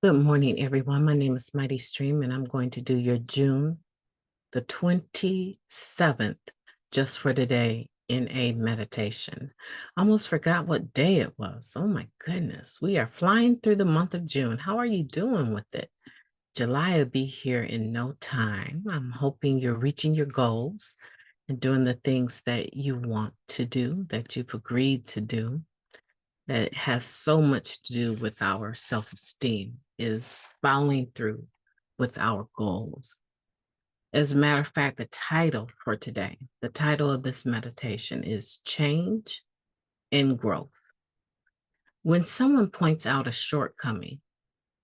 Good morning, everyone. My name is Mighty Stream, and I'm going to do your June the 27th, just for today, in a meditation. I almost forgot what day it was. Oh my goodness. We are flying through the month of June. How are you doing with it? July will be here in no time. I'm hoping you're reaching your goals and doing the things that you want to do, that you've agreed to do, that has so much to do with our self-esteem, is following through with our goals. As a matter of fact, the title for today, the title of this meditation is Change and Growth. When someone points out a shortcoming,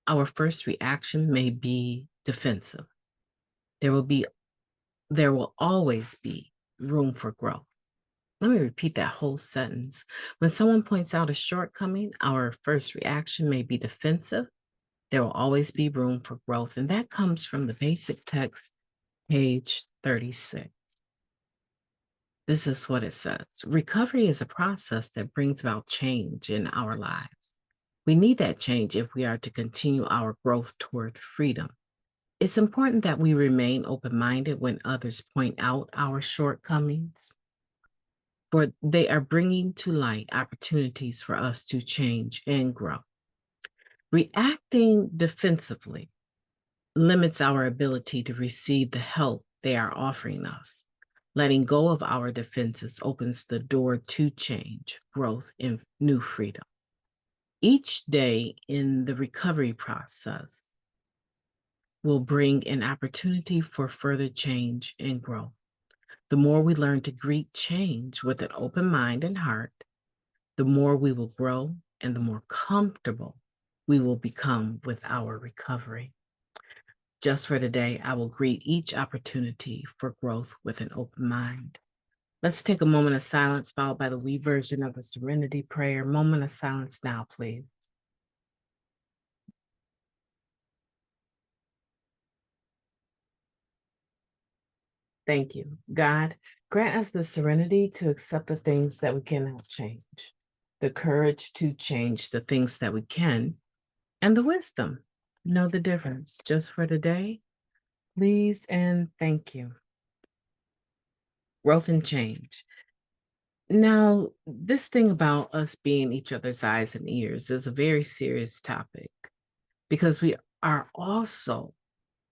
our first reaction may be defensive. There will always be room for growth. Let me repeat that whole sentence. When someone points out a shortcoming, our first reaction may be defensive. There will always be room for growth. And that comes from the basic text, page 36. This is what it says. Recovery is a process that brings about change in our lives. We need that change if we are to continue our growth toward freedom. It's important that we remain open-minded when others point out our shortcomings, for they are bringing to light opportunities for us to change and grow. Reacting defensively limits our ability to receive the help they are offering us. Letting go of our defenses opens the door to change, growth, and new freedom. Each day in the recovery process will bring an opportunity for further change and growth. The more we learn to greet change with an open mind and heart, the more we will grow and the more comfortable we will become with our recovery. Just for today, I will greet each opportunity for growth with an open mind. Let's take a moment of silence, followed by the we version of the Serenity Prayer. Moment of silence now, please. Thank you. God, grant us the serenity to accept the things that we cannot change, the courage to change the things that we can, and the wisdom to know the difference. Just for today, please and thank you. Growth and change. Now, this thing about us being each other's eyes and ears is a very serious topic, because we are also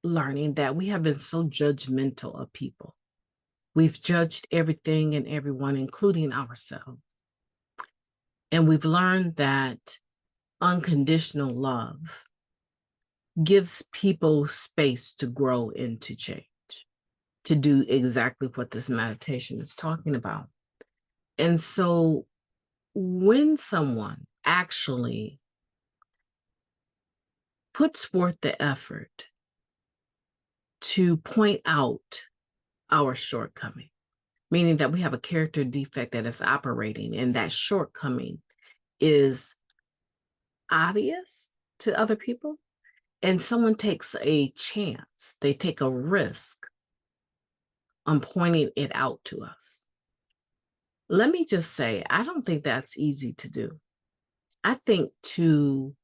learning that we have been so judgmental of people. We've judged everything and everyone, including ourselves. And we've learned that unconditional love gives people space to grow and to change, to do exactly what this meditation is talking about. And so when someone actually puts forth the effort to point out our shortcoming, meaning that we have a character defect that is operating, and that shortcoming is obvious to other people, and someone takes a chance, they take a risk on pointing it out to us. Let me just say, I don't think that's easy to do. I think to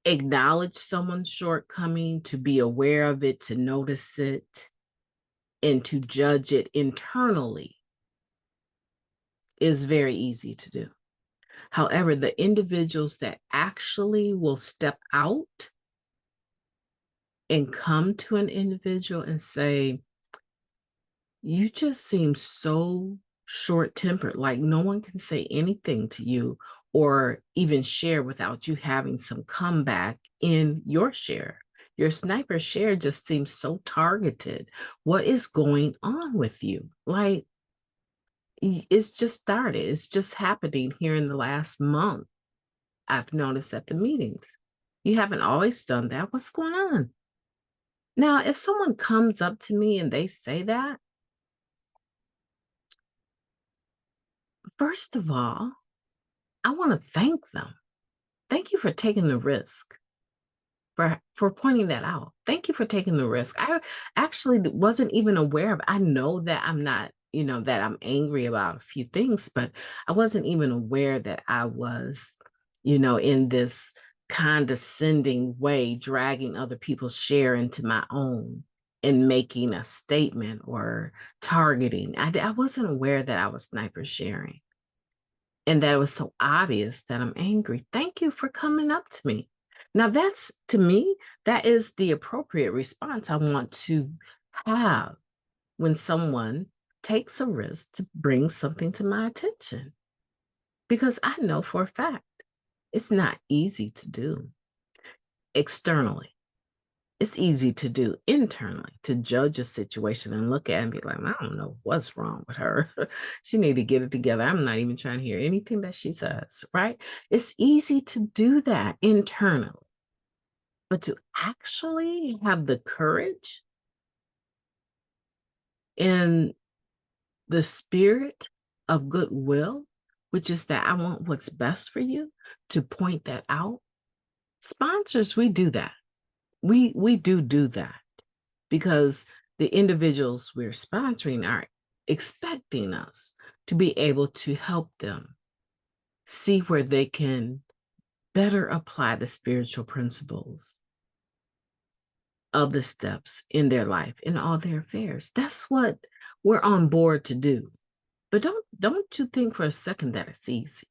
acknowledge someone's shortcoming, to be aware of it, to notice it, and to judge it internally is very easy to do. However, the individuals that actually will step out and come to an individual and say, you just seem so short-tempered, like no one can say anything to you or even share without you having some comeback in your share. Your sniper share just seems so targeted. What is going on with you? Like, it's just started. It's just happening here in the last month. I've noticed at the meetings. You haven't always done that. What's going on? Now, if someone comes up to me and they say that, first of all, I want to thank them. Thank you for taking the risk, for pointing that out. Thank you for taking the risk. I actually wasn't even aware of, I know that I'm not, that I'm angry about a few things, but I wasn't even aware that I was, in this condescending way, dragging other people's share into my own and making a statement or targeting. I wasn't aware that I was sniper sharing and that it was so obvious that I'm angry. Thank you for coming up to me. Now, that's to me, that is the appropriate response I want to have when someone takes a risk to bring something to my attention. Because I know for a fact it's not easy to do externally. It's easy to do internally, to judge a situation and look at it and be like, I don't know what's wrong with her. She need to get it together. I'm not even trying to hear anything that she says, right? It's easy to do that internally. But to actually have the courage and the spirit of goodwill, which is that I want what's best for you, to point that out. Sponsors, we do that. We do that because the individuals we're sponsoring are expecting us to be able to help them see where they can better apply the spiritual principles of the steps in their life, in all their affairs. That's what we're on board to do. But don't you think for a second that it's easy.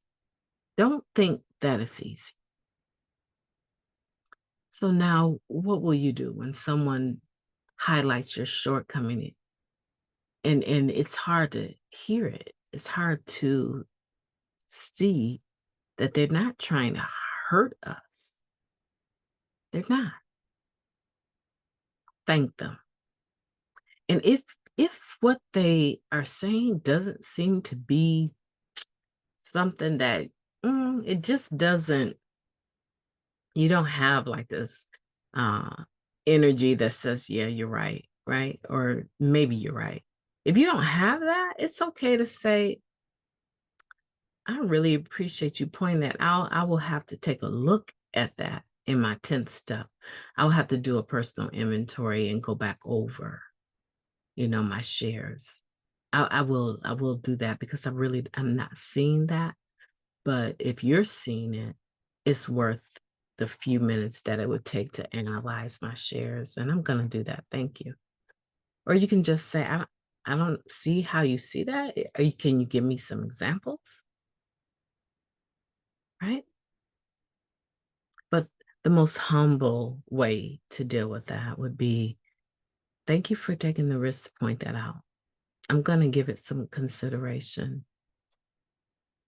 Don't think that it's easy. So now what will you do when someone highlights your shortcoming and it's hard to hear it? It's hard to see that they're not trying to hurt us. They're not. Thank them. And if what they are saying doesn't seem to be something that it just doesn't, you don't have like this energy that says, yeah, you're right, right? Or maybe you're right. If you don't have that, it's okay to say, I really appreciate you pointing that out. I will have to take a look at that in my 10th step. I'll have to do a personal inventory and go back over, my shares. I will do that because I'm not seeing that. But if you're seeing it, it's worth the few minutes that it would take to analyze my shares. And I'm going to do that. Thank you. Or you can just say, I don't see how you see that. Can you give me some examples? Right? But the most humble way to deal with that would be, thank you for taking the risk to point that out. I'm going to give it some consideration.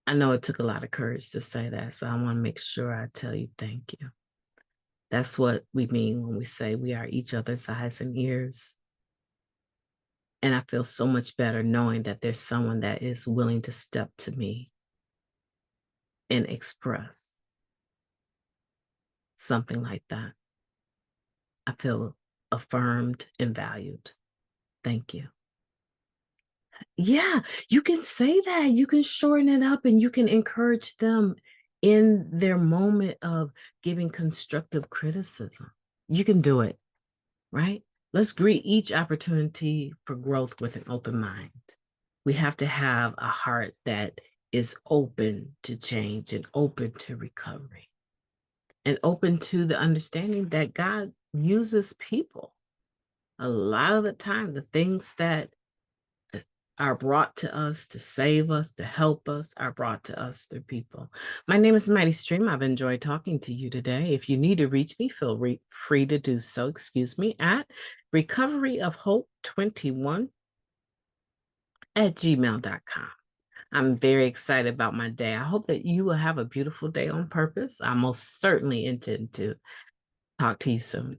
I know it took a lot of courage to say that, so I want to make sure I tell you thank you. That's what we mean when we say we are each other's eyes and ears. And I feel so much better knowing that there's someone that is willing to step to me and express something like that. I feel affirmed and valued. Thank you. Yeah, you can say that. You can shorten it up and you can encourage them in their moment of giving constructive criticism. You can do it, right? Let's greet each opportunity for growth with an open mind. We have to have a heart that is open to change and open to recovery and open to the understanding that God uses people. A lot of the time, the things that are brought to us to save us, to help us, are brought to us through people. My name is Mighty Stream. I've enjoyed talking to you today. If you need to reach me, feel free to do so, at recoveryofhope21@gmail.com. I'm very excited about my day. I hope that you will have a beautiful day on purpose. I most certainly intend to talk to you soon.